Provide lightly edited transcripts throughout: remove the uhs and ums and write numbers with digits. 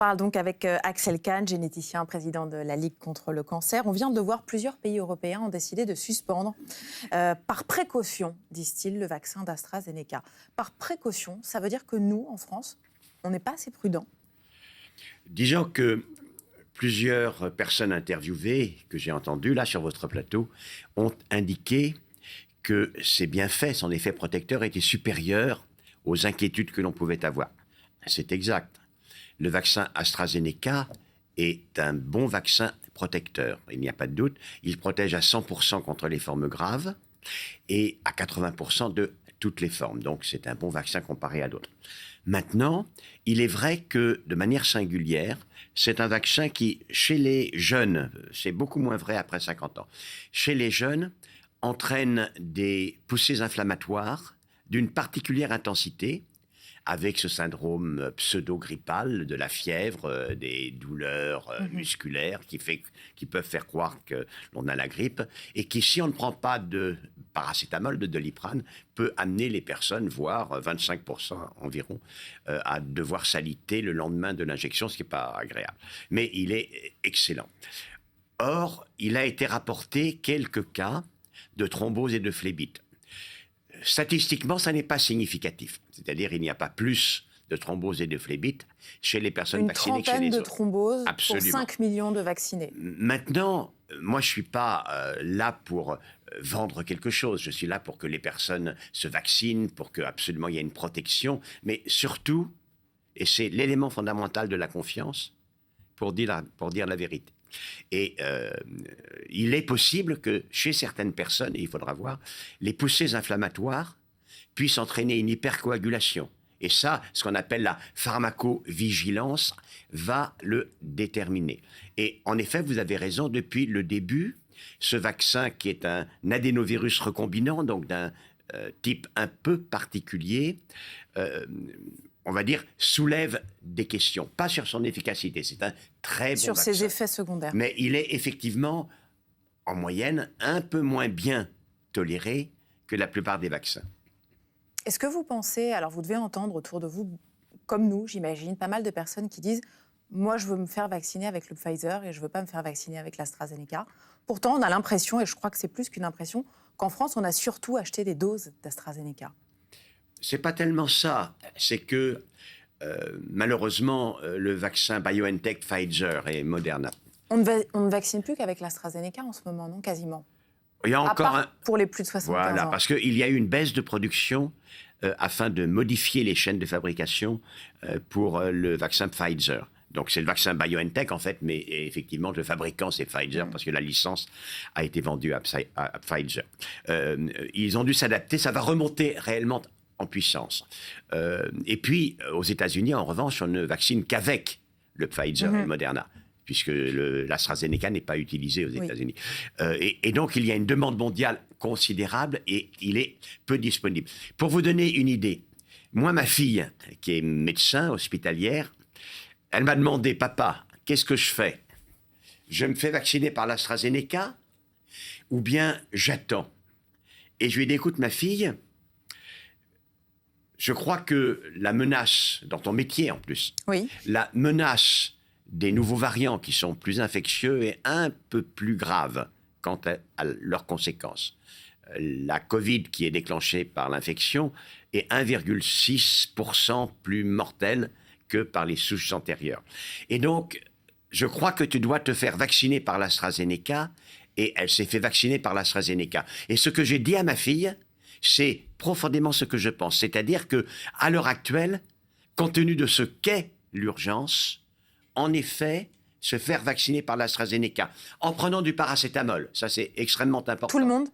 parle donc avec Axel Kahn, généticien, président de la Ligue contre le cancer. On vient de voir plusieurs pays européens ont décidé de suspendre, par précaution, disent-ils, le vaccin d'AstraZeneca. Par précaution, ça veut dire que nous, en France, on n'est pas assez prudents. Disons que plusieurs personnes interviewées que j'ai entendues là sur votre plateau ont indiqué que ses bienfaits, son effet protecteur était supérieur aux inquiétudes que l'on pouvait avoir. C'est exact. Le vaccin AstraZeneca est un bon vaccin protecteur, il n'y a pas de doute. Il protège à 100% contre les formes graves et à 80% de toutes les formes. Donc c'est un bon vaccin comparé à d'autres. Maintenant, il est vrai que, de manière singulière, c'est un vaccin qui, chez les jeunes, c'est beaucoup moins vrai après 50 ans, chez les jeunes, entraîne des poussées inflammatoires d'une particulière intensité, avec ce syndrome pseudo-grippal de la fièvre, des douleurs musculaires qui peuvent faire croire que l'on a la grippe et qui, si on ne prend pas de paracétamol, de Doliprane, peut amener les personnes, voire 25% environ, à devoir s'aliter le lendemain de l'injection, ce qui n'est pas agréable. Mais il est excellent. Or, il a été rapporté quelques cas de thrombose et de phlébite. Statistiquement, ça n'est pas significatif. C'est-à-dire, il n'y a pas plus de thrombose et de phlébite chez les personnes vaccinées que chez les autres. Une trentaine de thromboses Absolument. pour 5 millions de vaccinés. Maintenant, moi, je ne suis pas là pour vendre quelque chose. Je suis là pour que les personnes se vaccinent, pour qu'absolument il y ait une protection. Mais surtout, et c'est l'élément fondamental de la confiance, pour dire la vérité. Et il est possible que chez certaines personnes, et il faudra voir, les poussées inflammatoires puissent entraîner une hypercoagulation. Et ça, ce qu'on appelle la pharmacovigilance, va le déterminer. Et en effet, vous avez raison, depuis le début, ce vaccin qui est un adénovirus recombinant, donc d'un type un peu particulier, on va dire, soulève des questions. Pas sur son efficacité, c'est un très bon sur vaccin. ses effets secondaires. Mais il est effectivement, en moyenne, un peu moins bien toléré que la plupart des vaccins. Est-ce que vous pensez, alors vous devez entendre autour de vous, comme nous, j'imagine, pas mal de personnes qui disent « Moi, je veux me faire vacciner avec le Pfizer et je ne veux pas me faire vacciner avec l'AstraZeneca ». Pourtant, on a l'impression, et je crois que c'est plus qu'une impression, qu'en France, on a surtout acheté des doses d'AstraZeneca. C'est pas tellement ça. C'est que, malheureusement, le vaccin BioNTech, Pfizer et Moderna. On ne vaccine plus qu'avec l'AstraZeneca en ce moment, non? Quasiment. Il y a encore à part pour les plus de 75 voilà, ans. parce qu'il y a eu une baisse de production afin de modifier les chaînes de fabrication pour le vaccin Pfizer. Donc c'est le vaccin BioNTech en fait, mais effectivement le fabricant c'est Pfizer parce que la licence a été vendue à Pfizer. Ils ont dû s'adapter, ça va remonter réellement en puissance. Et puis aux États-Unis en revanche on ne vaccine qu'avec le Pfizer et le Moderna, puisque l'AstraZeneca n'est pas utilisé aux États-Unis. Et donc, il y a une demande mondiale considérable et il est peu disponible. Pour vous donner une idée, moi, ma fille, qui est médecin hospitalière, elle m'a demandé, « Papa, qu'est-ce que je fais? Je me fais vacciner par l'AstraZeneca ou bien j'attends ?» Et je lui ai dit, « Écoute, ma fille, je crois que la menace, dans ton métier en plus, la menace des nouveaux variants qui sont plus infectieux et un peu plus graves quant à leurs conséquences. La Covid qui est déclenchée par l'infection est 1,6% plus mortelle que par les souches antérieures. Et donc, je crois que tu dois te faire vacciner par l'AstraZeneca, et elle s'est fait vacciner par l'AstraZeneca. Et ce que j'ai dit à ma fille, c'est profondément ce que je pense. C'est-à-dire que, à l'heure actuelle, compte tenu de ce qu'est l'urgence, en effet, se faire vacciner par l'AstraZeneca, en prenant du paracétamol. Ça, c'est extrêmement important. Tout le monde?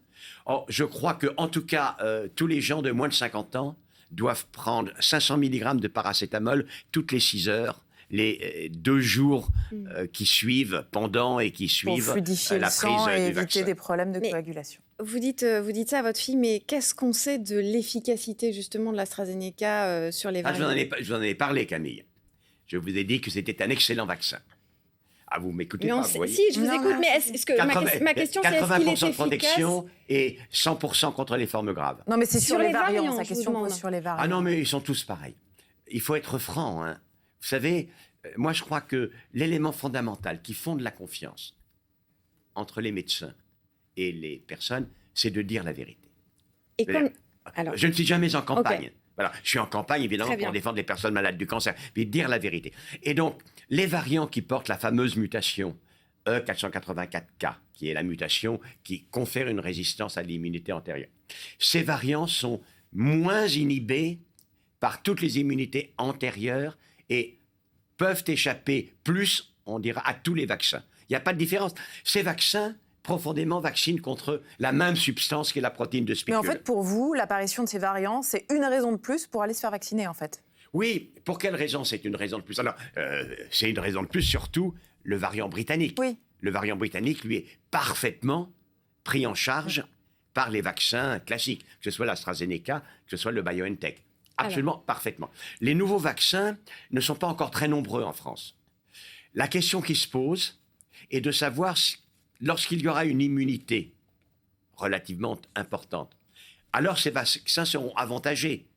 Je crois que, en tout cas, tous les gens de moins de 50 ans doivent prendre 500 mg de paracétamol toutes les 6 heures, les 2 jours qui suivent, pendant et qui suivent pour fluidifier la le sang prise et du éviter vaccin. des problèmes de coagulation. Vous dites ça à votre fille, mais qu'est-ce qu'on sait de l'efficacité justement de l'AstraZeneca sur les variants? Je vous en ai parlé, Camille. Je vous ai dit que c'était un excellent vaccin. Ah, vous m'écoutez pas, vous voyez. Si, je vous écoute, mais est-ce que ma question c'est est-ce qu'il est 80% de protection efficace et 100% contre les formes graves. Non, mais c'est sur les variants, variants, sa je vous question demande. pose sur les variants. Ah non, mais ils sont tous pareils. Il faut être franc, hein. Vous savez, moi, je crois que l'élément fondamental qui fonde la confiance entre les médecins et les personnes, c'est de dire la vérité. Et comme... Alors, je ne suis jamais en campagne. Okay. Voilà, je suis en campagne, évidemment, pour défendre les personnes malades du cancer, puis dire la vérité. Et donc, les variants qui portent la fameuse mutation E484K, qui est la mutation qui confère une résistance à l'immunité antérieure, ces variants sont moins inhibés par toutes les immunités antérieures et peuvent échapper plus, on dira, à tous les vaccins. Il n'y a pas de différence. Ces vaccins profondément vaccinent contre la même substance qui est la protéine de spicule. Mais en fait, pour vous, l'apparition de ces variants, c'est une raison de plus pour aller se faire vacciner, en fait. Oui, pour quelle raison c'est une raison de plus? Alors, c'est une raison de plus, surtout le variant britannique. Oui. Le variant britannique, lui, est parfaitement pris en charge par les vaccins classiques, que ce soit l'AstraZeneca, que ce soit le BioNTech. Absolument, parfaitement. Les nouveaux vaccins ne sont pas encore très nombreux en France. La question qui se pose est de savoir si, lorsqu'il y aura une immunité relativement importante, alors ces vaccins seront avantagés,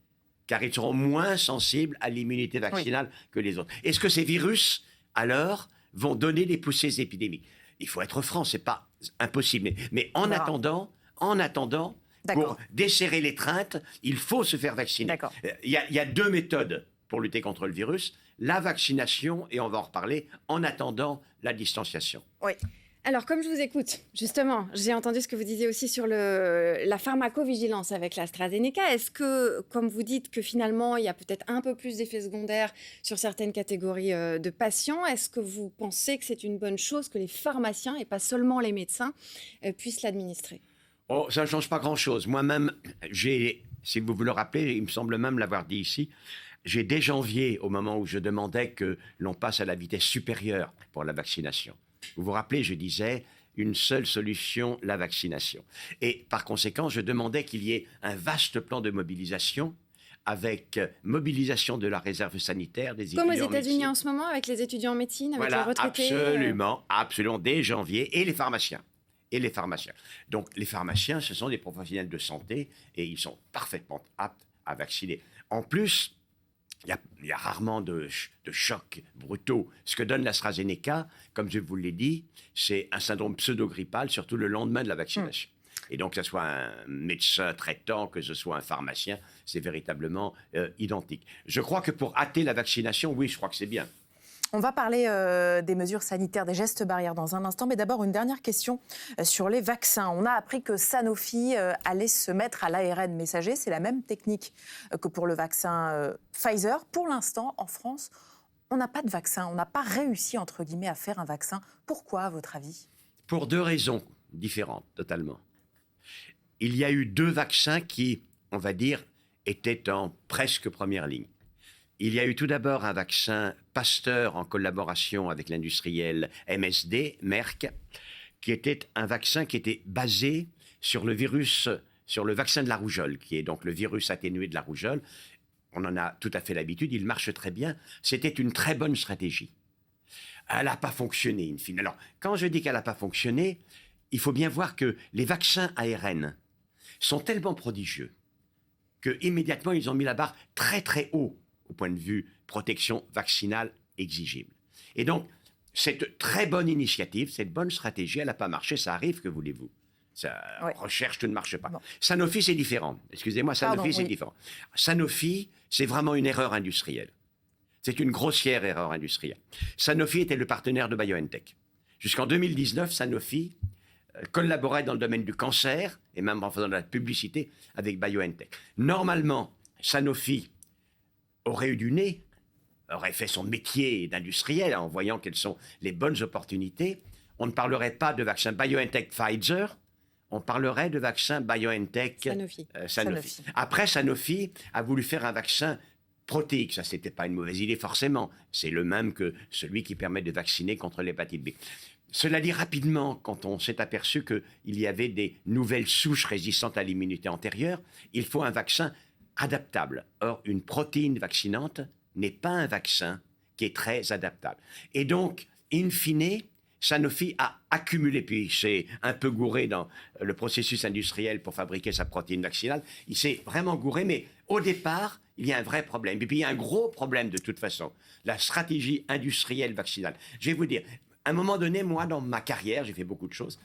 car ils seront moins sensibles à l'immunité vaccinale que les autres. Est-ce que ces virus, alors, vont donner des poussées épidémiques? Il faut être franc, c'est pas impossible. Mais en attendant, pour desserrer l'étreinte, il faut se faire vacciner. Il y a deux méthodes pour lutter contre le virus, la vaccination, et on va en reparler, en attendant la distanciation. Oui. Alors, comme je vous écoute, justement, j'ai entendu ce que vous disiez aussi sur la pharmacovigilance avec l'AstraZeneca. Est-ce que, comme vous dites, que finalement, il y a peut-être un peu plus d'effets secondaires sur certaines catégories de patients, est-ce que vous pensez que c'est une bonne chose que les pharmaciens, et pas seulement les médecins, puissent l'administrer? Oh, ça ne change pas grand-chose. Moi-même, si vous vous le rappelez, il me semble même l'avoir dit ici, j'ai dès janvier, au moment où je demandais que l'on passe à la vitesse supérieure pour la vaccination. Vous vous rappelez, je disais, une seule solution, la vaccination. Et par conséquent, je demandais qu'il y ait un vaste plan de mobilisation avec mobilisation de la réserve sanitaire, des étudiants en médecine. Comme aux États-Unis en ce moment, avec les étudiants en médecine, avec les retraités. Absolument, dès janvier, et les pharmaciens. Donc, les pharmaciens, ce sont des professionnels de santé et ils sont parfaitement aptes à vacciner. En plus, il y a rarement de chocs brutaux. Ce que donne l'AstraZeneca, comme je vous l'ai dit, c'est un syndrome pseudo-grippal, surtout le lendemain de la vaccination. Et donc, que ce soit un médecin traitant, que ce soit un pharmacien, c'est véritablement identique. Je crois que pour hâter la vaccination, oui, je crois que c'est bien. On va parler des mesures sanitaires, des gestes barrières dans un instant. Mais d'abord, une dernière question sur les vaccins. On a appris que Sanofi allait se mettre à l'ARN messager. C'est la même technique que pour le vaccin Pfizer. Pour l'instant, en France, on n'a pas de vaccin. On n'a pas réussi, entre guillemets, à faire un vaccin. Pourquoi, à votre avis? Pour deux raisons différentes, totalement. Il y a eu deux vaccins qui, on va dire, étaient en presque première ligne. Il y a eu tout d'abord un vaccin Pasteur en collaboration avec l'industriel MSD, Merck, qui était un vaccin qui était basé sur le virus, sur le vaccin de la rougeole, qui est donc le virus atténué de la rougeole. On en a tout à fait l'habitude, il marche très bien. C'était une très bonne stratégie. Elle n'a pas fonctionné, in fine. Alors, quand je dis qu'elle n'a pas fonctionné, il faut bien voir que les vaccins ARN sont tellement prodigieux qu'immédiatement, ils ont mis la barre très très haut au point de vue protection vaccinale exigible. Et donc, cette très bonne initiative, cette bonne stratégie, elle n'a pas marché, ça arrive, que voulez-vous. Recherche, tout ne marche pas. Bon. Sanofi, c'est différent. Excusez-moi, Sanofi, c'est différent. Sanofi, c'est vraiment une erreur industrielle. C'est une grossière erreur industrielle. Sanofi était le partenaire de BioNTech. Jusqu'en 2019, Sanofi collaborait dans le domaine du cancer, et même en faisant de la publicité, avec BioNTech. Normalement, Sanofi aurait eu du nez, aurait fait son métier d'industriel en voyant quelles sont les bonnes opportunités. On ne parlerait pas de vaccin BioNTech-Pfizer, on parlerait de vaccin BioNTech-Sanofi. Après, Sanofi a voulu faire un vaccin protéique. Ça, c'était pas une mauvaise idée forcément. C'est le même que celui qui permet de vacciner contre l'hépatite B. Cela dit, rapidement, quand on s'est aperçu qu'il y avait des nouvelles souches résistantes à l'immunité antérieure, il faut un vaccin adaptable. Or, une protéine vaccinante n'est pas un vaccin qui est très adaptable. Et donc, in fine, Sanofi a accumulé, puis c'est un peu gouré dans le processus industriel pour fabriquer sa protéine vaccinale. Il s'est vraiment gouré, mais au départ, il y a un vrai problème. Et puis il y a un gros problème de toute façon, la stratégie industrielle vaccinale. Je vais vous dire, à un moment donné, moi, dans ma carrière, j'ai fait beaucoup de choses.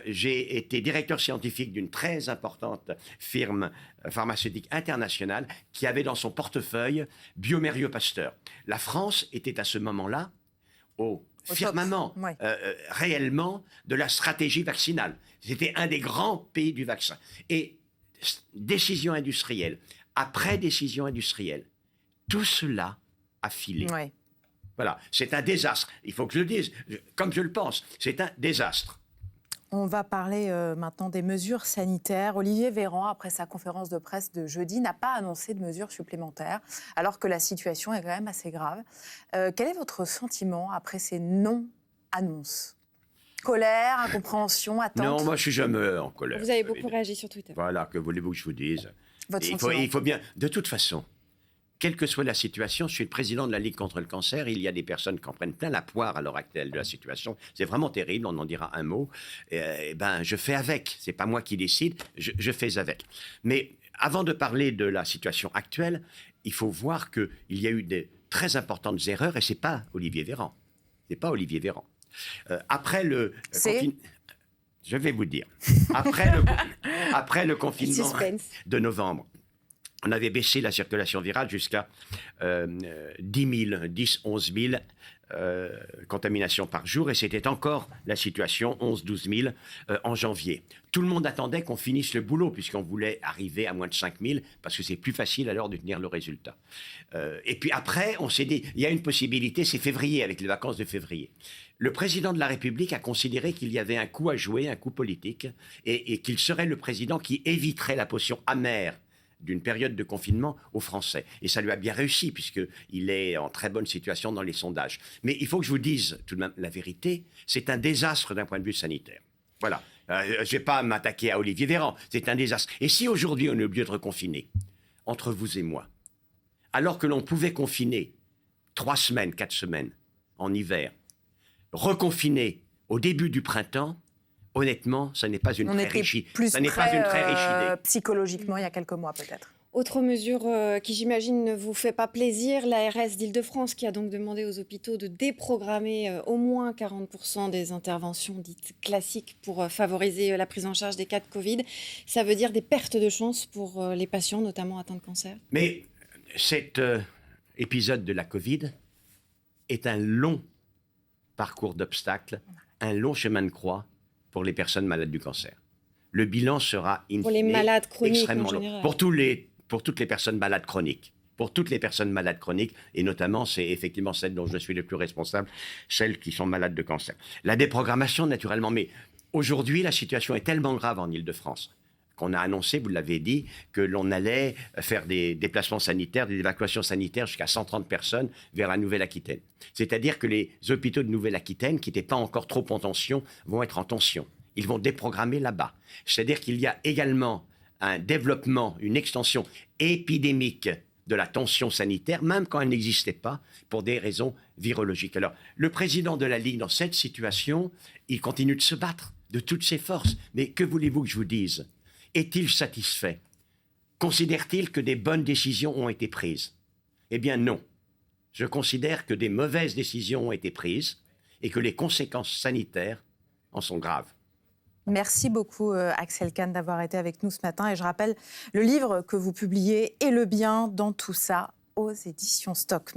J'ai été directeur scientifique d'une très importante firme pharmaceutique internationale qui avait dans son portefeuille Biomério Pasteur. La France était à ce moment-là au firmament réellement de la stratégie vaccinale. C'était un des grands pays du vaccin. Et décision industrielle, après décision industrielle, tout cela a filé. Ouais. Voilà, c'est un désastre. Il faut que je le dise, comme je le pense, c'est un désastre. On va parler maintenant des mesures sanitaires. Olivier Véran, après sa conférence de presse de jeudi, n'a pas annoncé de mesures supplémentaires, alors que la situation est quand même assez grave. Quel est votre sentiment après ces non-annonces ? Colère, incompréhension, attente ? Non, moi je suis jamais en colère. Vous avez beaucoup réagi sur Twitter. Voilà, que voulez-vous que je vous dise ? Votre sentiment ? Il faut bien, de toute façon, quelle que soit la situation, je suis le président de la Ligue contre le cancer. Il y a des personnes qui en prennent plein la poire à l'heure actuelle de la situation. C'est vraiment terrible, on en dira un mot. Je fais avec. C'est pas moi qui décide, je fais avec. Mais avant de parler de la situation actuelle, il faut voir qu'il y a eu des très importantes erreurs et c'est pas Olivier Véran. C'est pas Olivier Véran. Après le je vais vous dire. Après le confinement de novembre, on avait baissé la circulation virale jusqu'à 10, 11 000 contaminations par jour. Et c'était encore la situation, 11, 12 000 en janvier. Tout le monde attendait qu'on finisse le boulot, puisqu'on voulait arriver à moins de 5 000, parce que c'est plus facile alors de tenir le résultat. Et puis après, on s'est dit, il y a une possibilité, c'est février, avec les vacances de février. Le président de la République a considéré qu'il y avait un coup à jouer, un coup politique, et qu'il serait le président qui éviterait la potion amère d'une période de confinement aux Français. Et ça lui a bien réussi, puisqu'il est en très bonne situation dans les sondages. Mais il faut que je vous dise tout de même la vérité, c'est un désastre d'un point de vue sanitaire. Voilà. Je ne vais pas m'attaquer à Olivier Véran, c'est un désastre. Et si aujourd'hui on est obligé de reconfiner, entre vous et moi, alors que l'on pouvait confiner 3 semaines, 4 semaines en hiver, reconfiner au début du printemps, honnêtement, ça n'est pas une très riche idée. Psychologiquement, il y a quelques mois peut-être. Autre mesure qui, j'imagine, ne vous fait pas plaisir, l'ARS d'Île-de-France qui a donc demandé aux hôpitaux de déprogrammer au moins 40% des interventions dites classiques pour favoriser la prise en charge des cas de Covid. Ça veut dire des pertes de chance pour les patients, notamment atteints de cancer. Mais cet épisode de la Covid est un long parcours d'obstacles, un long chemin de croix pour les personnes malades du cancer. Le bilan sera pour les malades chroniques extrêmement long. Pour toutes les personnes malades chroniques. Pour toutes les personnes malades chroniques, et notamment, c'est effectivement celles dont je suis le plus responsable, celles qui sont malades de cancer. La déprogrammation, naturellement, mais aujourd'hui, la situation est tellement grave en Île-de-France qu'on a annoncé, vous l'avez dit, que l'on allait faire des déplacements sanitaires, des évacuations sanitaires jusqu'à 130 personnes vers la Nouvelle-Aquitaine. C'est-à-dire que les hôpitaux de Nouvelle-Aquitaine, qui n'étaient pas encore trop en tension, vont être en tension. Ils vont déprogrammer là-bas. C'est-à-dire qu'il y a également un développement, une extension épidémique de la tension sanitaire, même quand elle n'existait pas, pour des raisons virologiques. Alors, le président de la Ligue, dans cette situation, il continue de se battre de toutes ses forces. Mais que voulez-vous que je vous dise ? Est-il satisfait ? Considère-t-il que des bonnes décisions ont été prises ? Eh bien non. Je considère que des mauvaises décisions ont été prises et que les conséquences sanitaires en sont graves. Merci beaucoup Axel Kahn d'avoir été avec nous ce matin. Et je rappelle le livre que vous publiez, Et le bien dans tout ça, aux éditions Stock.